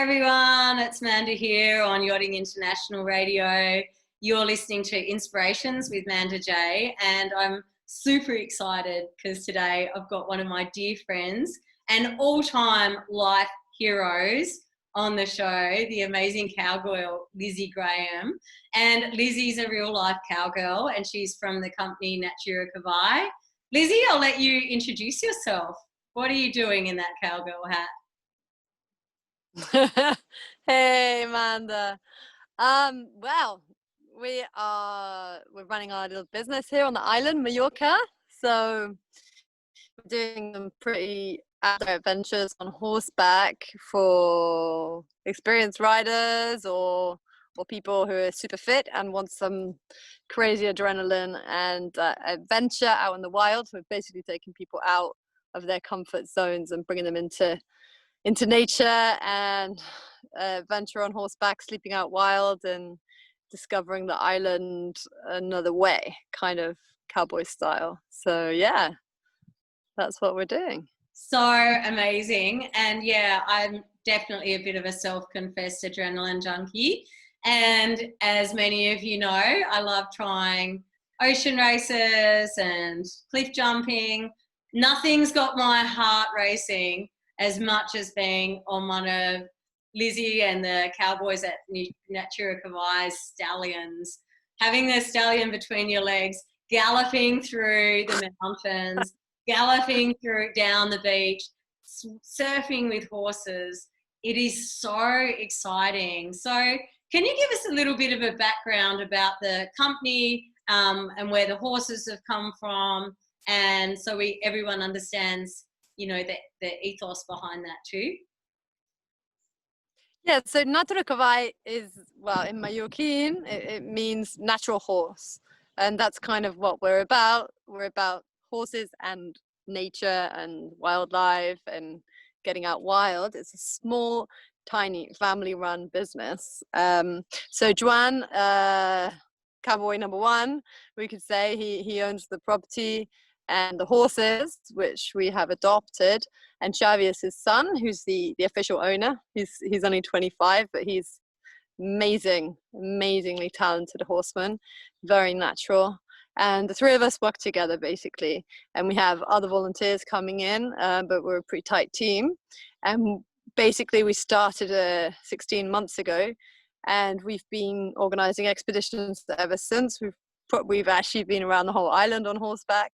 everyone, it's Manda here on Yachting International Radio. You're listening to Inspirations with Manda J, and I'm super excited because today I've got one of my dear friends and all-time life heroes on the show, the amazing cowgirl Lizzie Graham. And Lizzie's a real-life cowgirl, and she's from the company Naturacavall. Lizzie, I'll let you introduce yourself. What are you doing in that cowgirl hat? Hey Amanda. Well, we're running our little business here on the island, Mallorca. So we're doing some pretty out there adventures on horseback for experienced riders or people who are super fit and want some crazy adrenaline and adventure out in the wild. So we're basically taking people out of their comfort zones and bringing them into nature and venture on horseback, sleeping out wild and discovering the island another way, kind of cowboy style. So yeah, that's what we're doing. So amazing. And yeah, I'm definitely a bit of a self-confessed adrenaline junkie. And as many of you know, I love trying ocean races and cliff jumping. Nothing's got my heart racing as much as being on one of Lizzie and the cowboys at Naturacavall's stallions, having the stallion between your legs, galloping through the mountains, galloping down the beach, surfing with horses. It is so exciting. So can you give us a little bit of a background about the company and where the horses have come from, and so everyone understands, you know, the ethos behind that too? Yeah, so Naturacavall is, well, in Mallorquín, it means natural horse. And that's kind of what we're about. We're about horses and nature and wildlife and getting out wild. It's a small, tiny family-run business. So Joan, cowboy number one, we could say he owns the property and the horses, which we have adopted, and Xavi is his son, who's the official owner. He's only 25, but he's amazingly talented horseman, very natural. And the three of us work together basically, and we have other volunteers coming in, but we're a pretty tight team. And basically we started 16 months ago, and we've been organizing expeditions ever since. We've actually been around the whole island on horseback.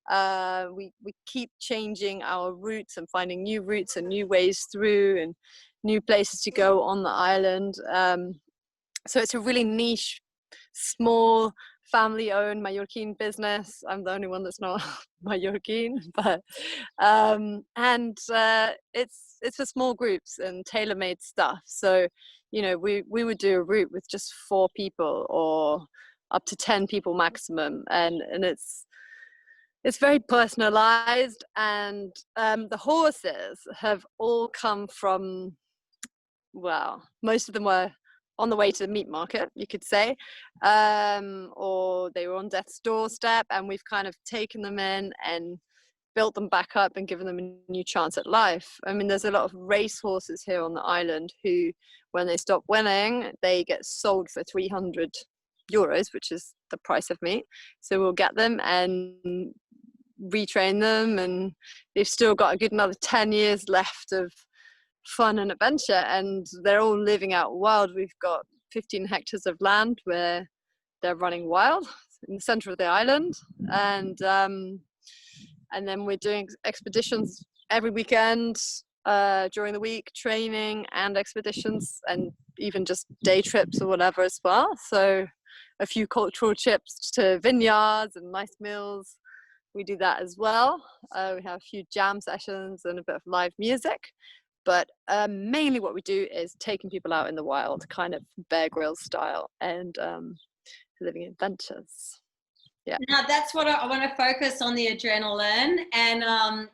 We keep changing our routes and finding new routes and new ways through and new places to go on the island. So it's a really niche, small, family-owned Mallorquín business. I'm the only one that's not Mallorquín, but it's for small groups and tailor-made stuff. So, you know, we would do a route with just 4 people or up to 10 people maximum, and it's very personalized. And the horses have all come from, well, most of them were on the way to the meat market, you could say, or they were on death's doorstep, and we've kind of taken them in and built them back up and given them a new chance at life. I mean, there's a lot of race horses here on the island who, when they stop winning, they get sold for 300 euros, which is the price of meat. So we'll get them and retrain them, and they've still got a good another 10 years left of fun and adventure, and they're all living out wild. We've got 15 hectares of land where they're running wild in the center of the island, and then we're doing expeditions every weekend during the week, training and expeditions, and even just day trips or whatever as well. So a few cultural trips to vineyards and nice meals, we do that as well. We have a few jam sessions and a bit of live music. But mainly what we do is taking people out in the wild, kind of Bear Grylls style, and living adventures. Yeah. Now that's what I want to focus on, the adrenaline, and I'm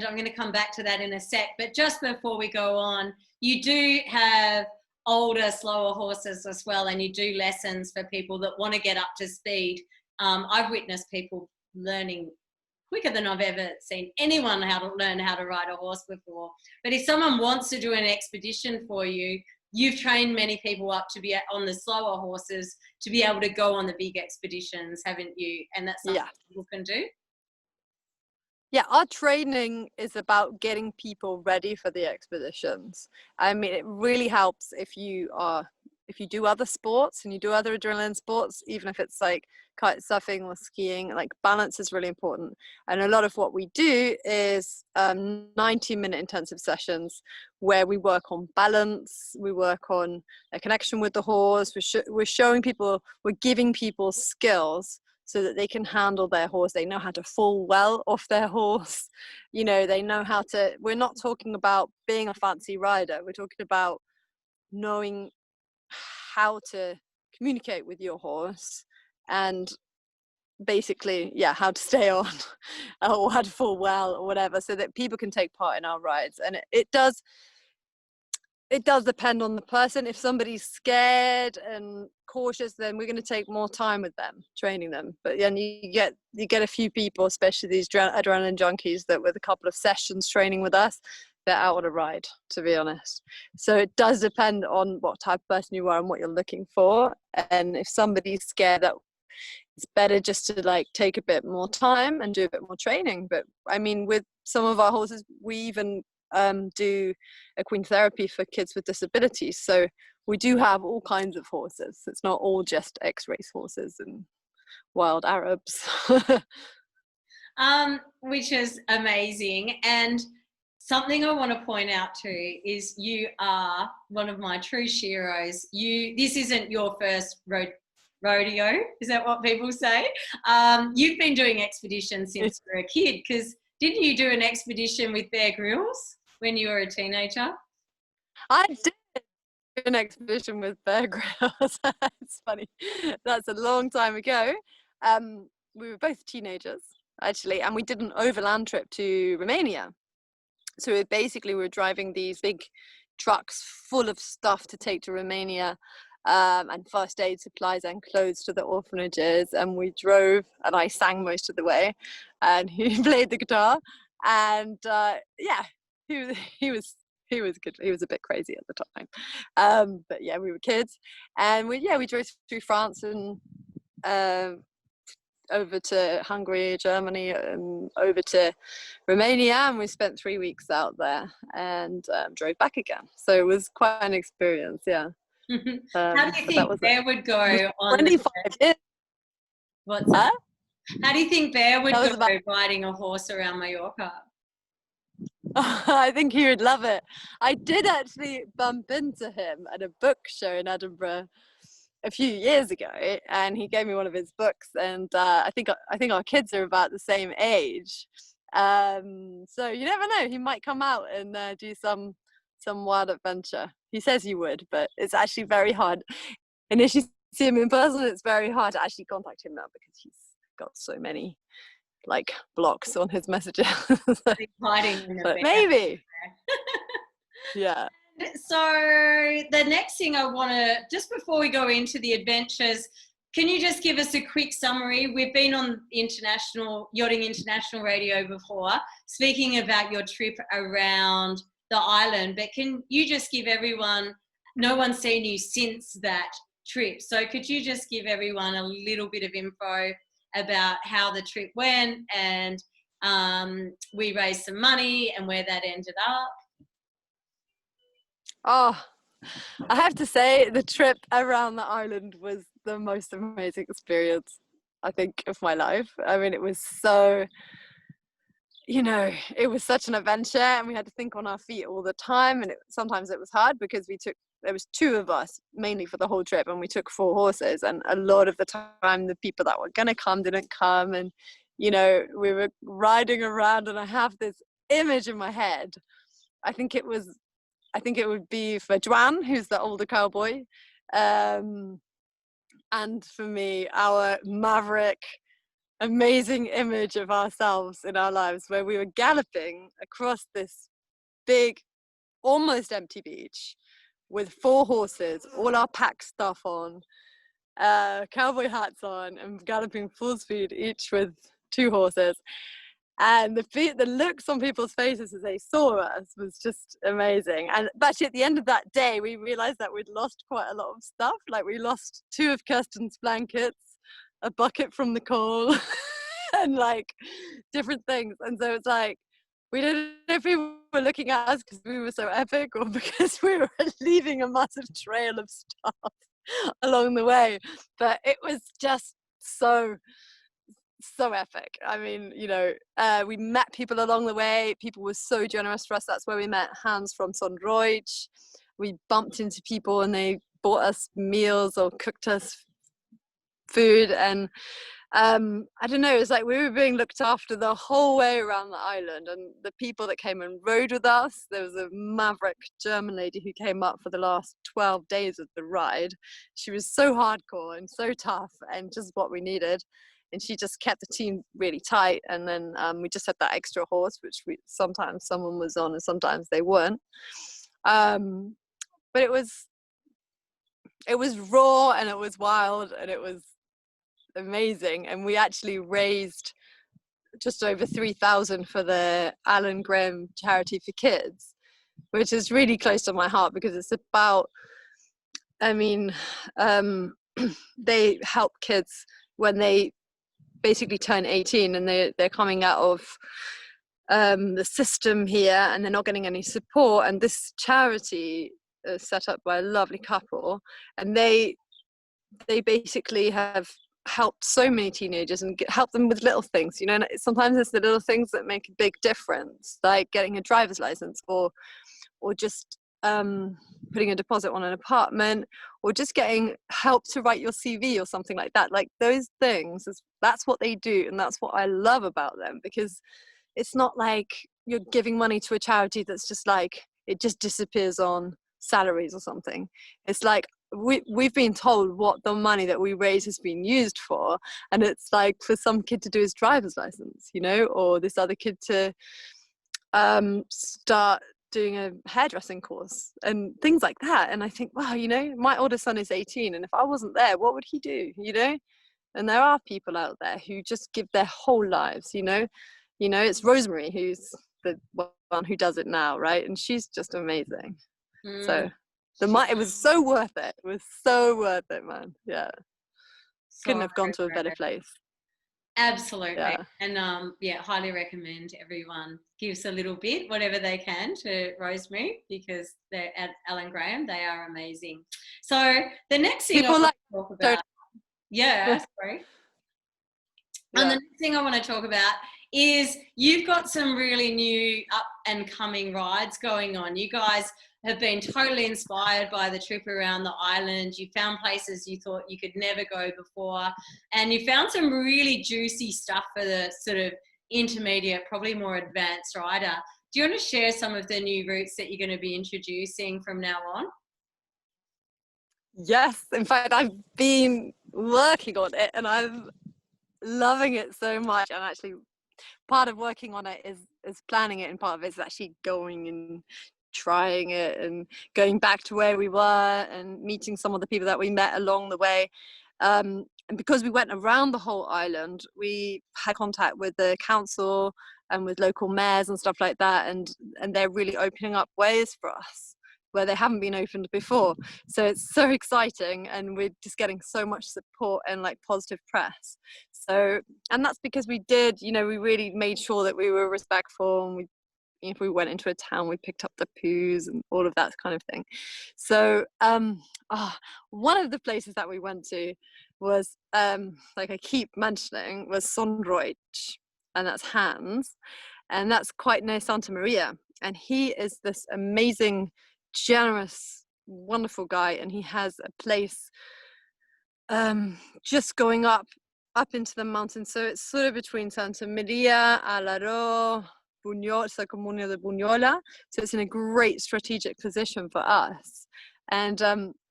going to come back to that in a sec. But just before we go on, you do have older, slower horses as well, and you do lessons for people that want to get up to speed. I've witnessed people learning quicker than I've ever seen anyone learn how to ride a horse before. But if someone wants to do an expedition for you, you've trained many people up to be on the slower horses to be able to go on the big expeditions, haven't you? And that's something people can do. Yeah, our training is about getting people ready for the expeditions. I mean, it really helps if you do other sports and you do other adrenaline sports, even if it's like kite surfing or skiing, like balance is really important. And a lot of what we do is 90-minute intensive sessions where we work on balance, we work on a connection with the horse, we're showing people, we're giving people skills so that they can handle their horse. They know how to fall well off their horse. You know, they know how to, we're not talking about being a fancy rider. We're talking about knowing how to communicate with your horse and basically, how to stay on or how to fall well or whatever, so that people can take part in our rides. And it does depend on the person. If somebody's scared and cautious, then we're going to take more time with them, training them. But then you get a few people, especially these adrenaline junkies, that with a couple of sessions training with us, they're out on a ride, to be honest. So it does depend on what type of person you are and what you're looking for. And if somebody's scared, that it's better just to like take a bit more time and do a bit more training. But I mean, with some of our horses, we even do equine therapy for kids with disabilities. So we do have all kinds of horses. It's not all just ex-race horses and wild Arabs. Which is amazing. And something I want to point out too is you are one of my true sheroes. This isn't your first rodeo, is that what people say? You've been doing expeditions since you were a kid, because didn't you do an expedition with Bear Grylls when you were a teenager? I did an expedition with Bear Grylls. It's funny. That's a long time ago. We were both teenagers, actually, and we did an overland trip to Romania. So we were driving these big trucks full of stuff to take to Romania, and first aid supplies and clothes to the orphanages. And we drove, and I sang most of the way, and he played the guitar. And he was good. He was a bit crazy at the time, but yeah, we were kids, and we drove through France and over to Hungary, Germany, and over to Romania, and we spent 3 weeks out there and drove back again. So it was quite an experience. How do you think Bear would go on 25 years? What's that? How do you think Bear would go riding a horse around Mallorca? I think he would love it. I did actually bump into him at a book show in Edinburgh a few years ago, and he gave me one of his books, and I think our kids are about the same age, so you never know, he might come out and do some wild adventure. He says he would, but it's actually very hard, and if you see him in person, it's very hard to actually contact him now because he's got so many like blocks on his messages. But maybe. Yeah. So the next thing I want to, just before we go into the adventures, can you just give us a quick summary? We've been on Yachting International Radio before, speaking about your trip around the island, but can you just give everyone, no one's seen you since that trip, so could you just give everyone a little bit of info about how the trip went, and we raised some money and where that ended up? Oh, I have to say the trip around the island was the most amazing experience, I think, of my life. I mean, it was so, it was such an adventure, and we had to think on our feet all the time, and sometimes it was hard because there was 2 of us mainly for the whole trip, and we took 4 horses, and a lot of the time the people that were going to come didn't come, and we were riding around, and I have this image in my head. I think it would be for Joan, who's the older cowboy, and for me, our maverick, amazing image of ourselves in our lives, where we were galloping across this big, almost empty beach with 4 horses, all our pack stuff on, cowboy hats on, and galloping full speed, each with 2 horses. And the looks on people's faces as they saw us was just amazing. And actually at the end of that day, we realized that we'd lost quite a lot of stuff. Like we lost 2 of Kirsten's blankets, a bucket from the coal, and like different things. And so it's like, we didn't know if people were looking at us because we were so epic or because we were leaving a massive trail of stuff along the way. But it was just so epic. I mean, you know, we met people along the way. People were so generous for us. That's where we met Hans from Sundroid. We bumped into people and they bought us meals or cooked us food. And I don't know, it's like we were being looked after the whole way around the island. And the people that came and rode with us, there was a maverick German lady who came up for the last 12 days of the ride. She was so hardcore and so tough and just what we needed. And she just kept the team really tight. And then we just had that extra horse, which sometimes someone was on and sometimes they weren't. But it was raw and it was wild and it was amazing. And we actually raised just over 3,000 for the Alan Graham Charity for Kids, which is really close to my heart because it's about, I mean, they help kids when they basically turn 18 and they're coming out of the system here and they're not getting any support. And this charity is set up by a lovely couple, and they basically have helped so many teenagers and help them with little things, you know. And sometimes it's the little things that make a big difference, like getting a driver's license or just putting a deposit on an apartment, or just getting help to write your CV or something like that. Like those things, that's what they do, and that's what I love about them, because it's not like you're giving money to a charity that's just like it just disappears on salaries or something. It's like we've been told what the money that we raise has been used for, and it's like for some kid to do his driver's license, you know, or this other kid to start doing a hairdressing course and things like that. And I think, wow, you know, my oldest son is 18, and if I wasn't there, what would he do, you know? And there are people out there who just give their whole lives, you know. It's Rosemary who's the one who does it now, right? And she's just amazing. So it was so worth it. It was so worth it, man. Yeah, couldn't have gone to a better place. Absolutely. Yeah. And yeah, highly recommend everyone gives a little bit, whatever they can, to Rosemary, because they're at Alan Graham. They are amazing. So the next thing I want to talk about, sorry. And the next thing I want to talk about is you've got some really new up and coming rides going on. You guys have been totally inspired by the trip around the island. You found places you thought you could never go before, and you found some really juicy stuff for the sort of intermediate, probably more advanced rider. Do you want to share some of the new routes that you're going to be introducing from now on? Yes, in fact, I've been working on it and I'm loving it so much. And actually, part of working on it is planning it, and part of it is actually going and trying it and going back to where we were and meeting some of the people that we met along the way. And because we went around the whole island, we had contact with the council and with local mayors and stuff like that, and they're really opening up ways for us where they haven't been opened before. So it's so exciting, and we're just getting so much support and like positive press. So, and that's because we did, you know, we really made sure that we were respectful, and if we went into a town, we picked up the poos and all of that kind of thing. So one of the places that we went to was, like I keep mentioning, was Sundroid, and that's Hans, and that's quite near Santa Maria. And he is this amazing, generous, wonderful guy, and he has a place just going up into the mountains. So it's sort of between Santa Maria, Alaro, Buñol, it's the Comuna de Buñola. So it's in a great strategic position for us. And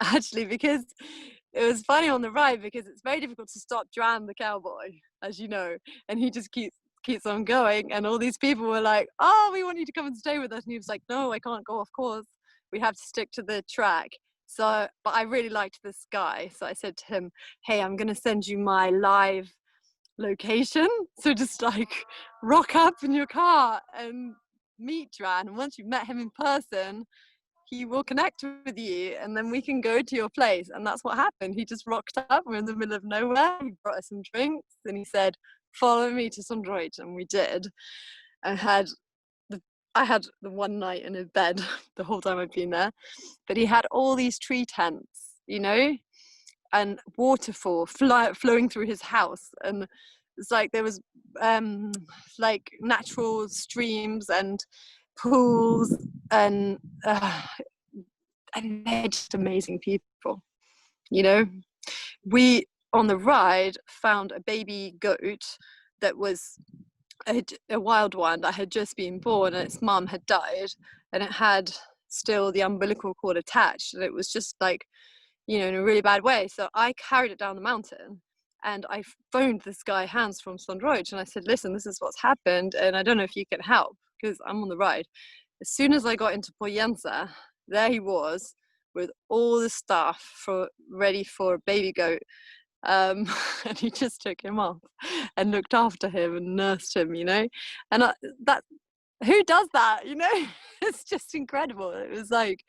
actually, because it was funny on the ride, because it's very difficult to stop Dran the cowboy, as you know, and he just keeps on going. And all these people were like, oh, we want you to come and stay with us. And he was like, no, I can't go, of course. We have to stick to the track. So, but I really liked this guy. So I said to him, hey, I'm going to send you my live location. So just like rock up in your car and meet Dran, and once you've met him in person, he will connect with you, and then we can go to your place. And that's what happened. He just rocked up. We're in the middle of nowhere. He brought us some drinks, and he said, "Follow me to Sundroid," and we did. I had the one night in his bed the whole time I've been there, but he had all these tree tents, you know, and waterfall flowing through his house, and it's like there was like natural streams and pools, and they're just amazing people, you know. We on the ride found a baby goat that was a wild one that had just been born, and its mum had died, and it had still the umbilical cord attached, and it was just like, you know, in a really bad way. So I carried it down the mountain, and I phoned this guy Hans from Sundroid, and I said, "Listen, this is what's happened, and I don't know if you can help because I'm on the ride." As soon as I got into Poyensa, there he was with all the stuff ready for a baby goat. And he just took him off and looked after him and nursed him, you know. And that, who does that, you know? It's just incredible. It was like,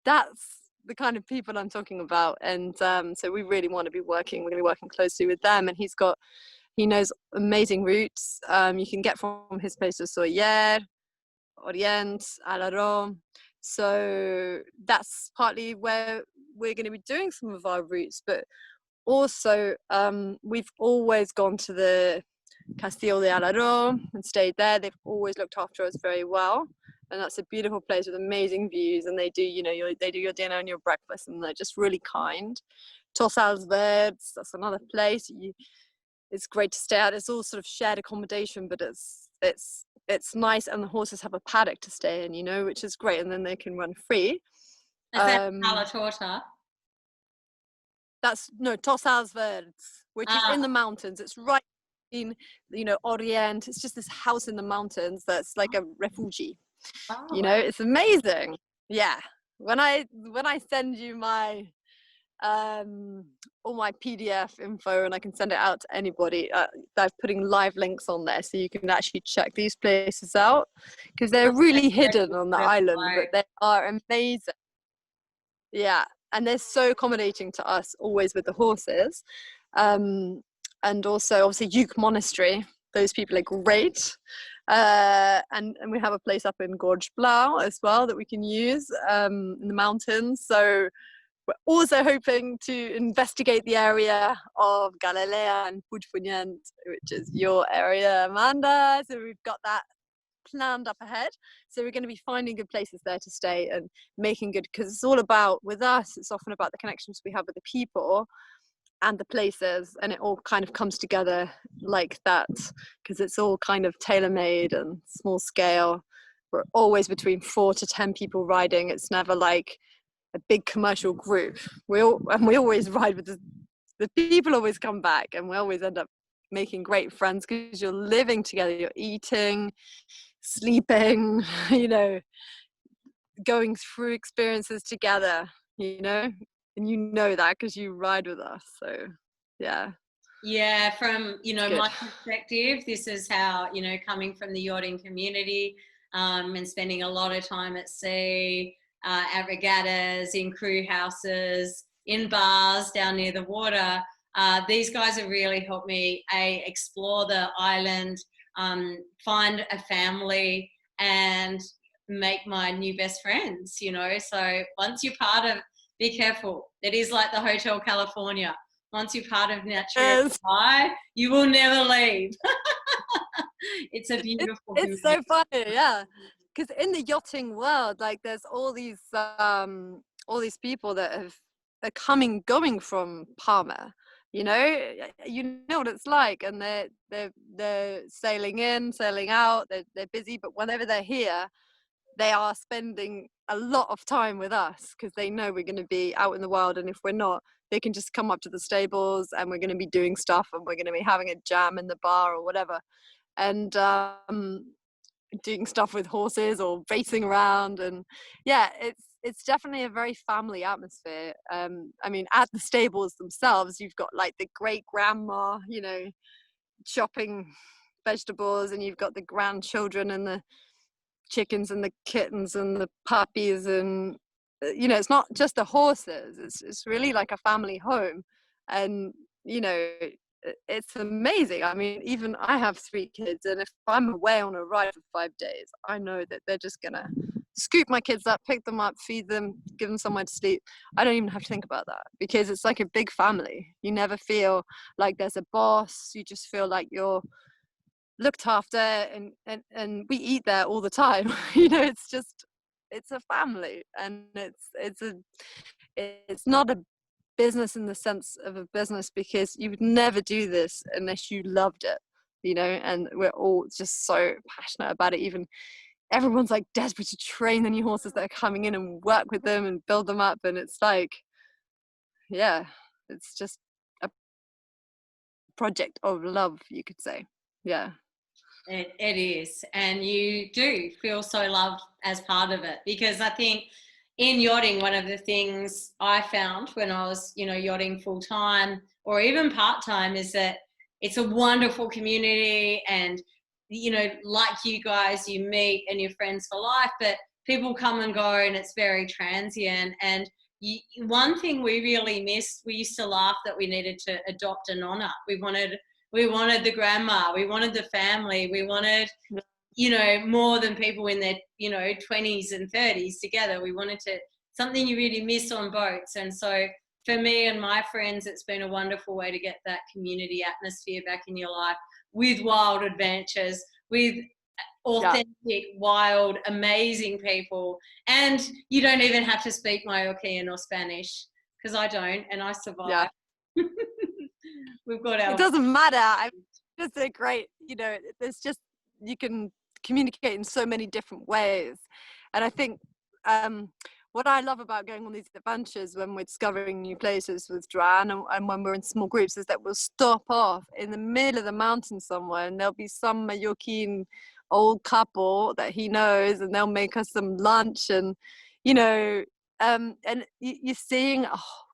that's the kind of people I'm talking about. And so we really want to be we're going to be working closely with them. And he knows amazing routes. You can get from his place to Soller, Orient, Alarón. So that's partly where we're going to be doing some of our routes. But also, we've always gone to the Castillo de Alarón and stayed there. They've always looked after us very well. And that's a beautiful place with amazing views. And they do, you know, they do your dinner and your breakfast, and they're just really kind. Tossals Verdes, that's another place. It's great to stay at. It's all sort of shared accommodation, but it's nice, and the horses have a paddock to stay in, you know, which is great, and then they can run free. Is that Cala Torta? That's Tossals Verdes, which is in the mountains. It's right in, you know, Orient. It's just this house in the mountains that's like a refugee. You know, it's amazing. Yeah. When I send you my all my PDF info, and I can send it out to anybody, I'm putting live links on there so you can actually check these places out, because they're really hidden on the island, but they are amazing. Yeah, and they're so accommodating to us, always with the horses. And also obviously Uke Monastery, those people are great. And we have a place up in Gorge Blau as well that we can use in the mountains. So we're also hoping to investigate the area of Galilea and Puigpunyent, which is your area, Manda. So we've got that planned up ahead. So we're going to be finding good places there to stay and making good, because it's all about, with us, it's often about the connections we have with the people and the places, and it all kind of comes together like that, because it's all kind of tailor-made and small scale. We're always between 4 to 10 people riding. It's never like a big commercial group. We always ride with the people always come back, and we always end up making great friends because you're living together, you're eating, sleeping, you know, going through experiences together, you know, and you know that because you ride with us. So yeah, from, you know, my perspective, this is how, you know, coming from the yachting community, and spending a lot of time at sea, at regattas, in crew houses, in bars down near the water, these guys have really helped me explore the island, find a family, and make my new best friends, you know. So once you're part of, be careful, it is like the Hotel California. Once you're part of Naturacavall, you will never leave. It's a beautiful it's so funny, yeah, because in the yachting world, like, there's all these people that are going from Palma, you know what it's like, and they're sailing in, sailing out, they're busy, but whenever they're here, they are spending a lot of time with us because they know we're going to be out in the wild, and if we're not, they can just come up to the stables and we're going to be doing stuff, and we're going to be having a jam in the bar or whatever, and doing stuff with horses or racing around. And yeah, it's definitely a very family atmosphere. I mean, at the stables themselves, you've got like the great grandma, you know, chopping vegetables, and you've got the grandchildren and the chickens and the kittens and the puppies, and you know, it's not just the horses, it's really like a family home. And you know, it's amazing. I mean, even I have 3 kids, and if I'm away on a ride for 5 days, I know that they're just gonna scoop my kids up, pick them up, feed them, give them somewhere to sleep. I don't even have to think about that, because it's like a big family. You never feel like there's a boss. You just feel like you're looked after, and we eat there all the time. You know, it's a family, and it's not a business in the sense of a business, because you would never do this unless you loved it, you know. And we're all just so passionate about it. Even everyone's like desperate to train the new horses that are coming in and work with them and build them up. And it's like, yeah, it's just a project of love, you could say. Yeah. It is, and you do feel so loved as part of it, because I think in yachting, one of the things I found when I was, you know, yachting full time or even part time, is that it's a wonderful community, and you know, like you guys, you meet and you're friends for life, but people come and go, and it's very transient. And one thing we really missed, we used to laugh that we needed to adopt a nonna. We wanted the grandma, we wanted the family, we wanted, you know, more than people in their, you know, 20s and 30s together. We wanted to, something you really miss on boats. And so for me and my friends, it's been a wonderful way to get that community atmosphere back in your life, with wild adventures, with authentic, wild, amazing people. And you don't even have to speak Mallorquín or Spanish, because I don't, and I survive. Yeah. We've got our... It doesn't matter. It's a great, you know, there's just, you can communicate in so many different ways. And I think what I love about going on these adventures when we're discovering new places with Joanne, and when we're in small groups, is that we'll stop off in the middle of the mountain somewhere, and there'll be some Mallorquín old couple that he knows, and they'll make us some lunch, and you know, and you're seeing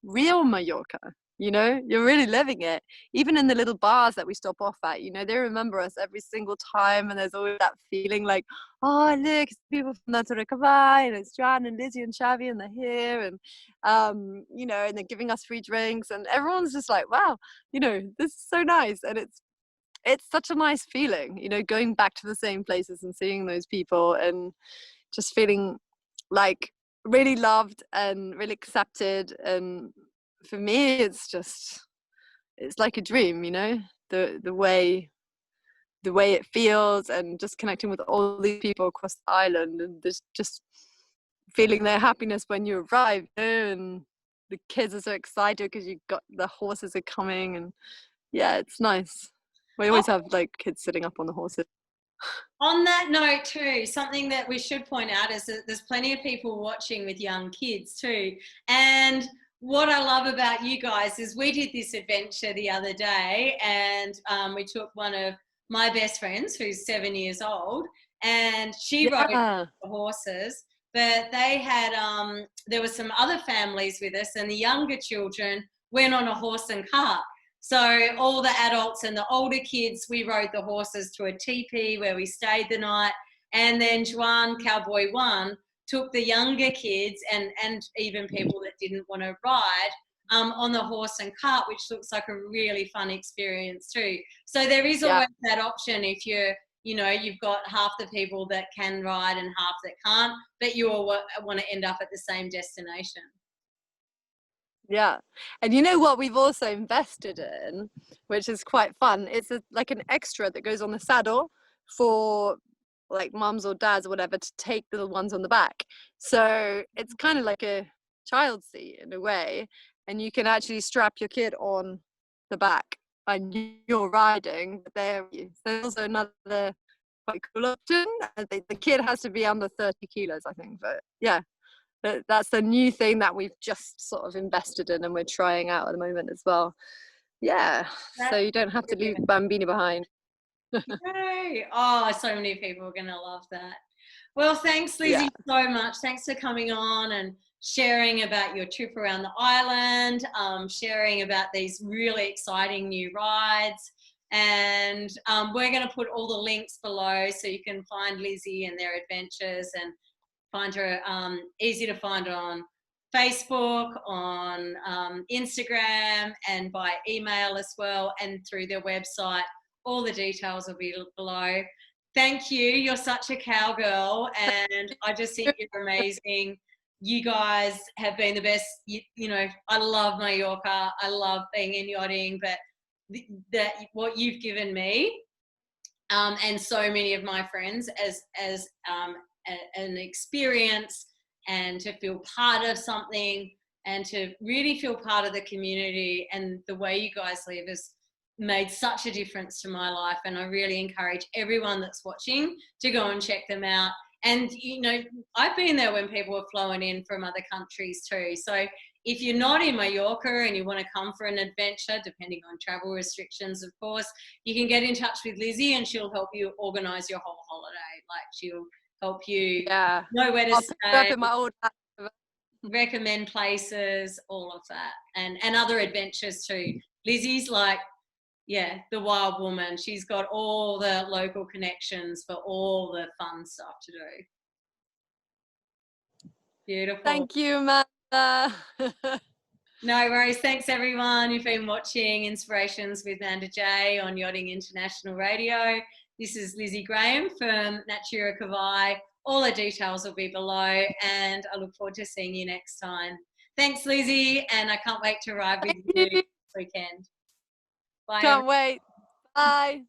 real Mallorca. You know, you're really living it. Even in the little bars that we stop off at, you know, they remember us every single time, and there's always that feeling like, oh, look, it's people from Naturacavall, and it's Joan and Lizzie and Xavi, and they're here, and you know, and they're giving us free drinks, and everyone's just like, wow, you know, this is so nice. And it's such a nice feeling, you know, going back to the same places and seeing those people, and just feeling like really loved and really accepted. And for me, it's like a dream, you know, the way it feels, and just connecting with all these people across the island, and just feeling their happiness when you arrive, you know, and the kids are so excited because you got the horses are coming, and yeah, it's nice. We always have like kids sitting up on the horses. On that note too, something that we should point out is that there's plenty of people watching with young kids too. And what I love about you guys is we did this adventure the other day, and we took one of my best friends who's 7 years old, and she rode the horses, but they had, there were some other families with us, and the younger children went on a horse and cart. So all the adults and the older kids, we rode the horses to a teepee where we stayed the night. And then Joan, Cowboy One, took the younger kids and even people that didn't want to ride on the horse and cart, which looks like a really fun experience too. So there is always that option if you're, you know, you've got half the people that can ride and half that can't, but you all want to end up at the same destination. Yeah. And you know what we've also invested in, which is quite fun? It's like an extra that goes on the saddle for like mums or dads or whatever to take the little ones on the back. So it's kind of like a child seat in a way, and you can actually strap your kid on the back and you're riding there. There's also another quite cool option. The kid has to be under 30 kilos, I think, but yeah, that's the new thing that we've just sort of invested in and we're trying out at the moment as well. Yeah, so you don't have to leave Bambini behind. Yay. Oh, so many people are going to love that. Well, thanks, Lizzie, so much. Thanks for coming on and sharing about your trip around the island, sharing about these really exciting new rides. And we're going to put all the links below so you can find Lizzie and their adventures, and find her easy to find on Facebook, on Instagram, and by email as well, and through their website. All the details will be below. Thank you. You're such a cowgirl, and I just think you're amazing. You guys have been the best. You know, I love Mallorca. I love being in yachting, but what you've given me, and so many of my friends, as an experience, and to feel part of something, and to really feel part of the community, and the way you guys live has made such a difference to my life. And I really encourage everyone that's watching to go and check them out. And, you know, I've been there when people are flowing in from other countries too. So if you're not in Mallorca and you want to come for an adventure, depending on travel restrictions, of course, you can get in touch with Lizzie and she'll help you organise your whole holiday. Like, she'll help you know where to stay, in my old recommend places, all of that, and other adventures too. Lizzie's like, yeah, the wild woman. She's got all the local connections for all the fun stuff to do. Beautiful. Thank you, Manda. No worries. Thanks, everyone. You've been watching Inspirations with Manda J on Yachting International Radio. This is Lizzie Graham from Naturacavall. All the details will be below, and I look forward to seeing you next time. Thanks, Lizzie, and I can't wait to ride with you this weekend. Bye. Can't wait. Bye.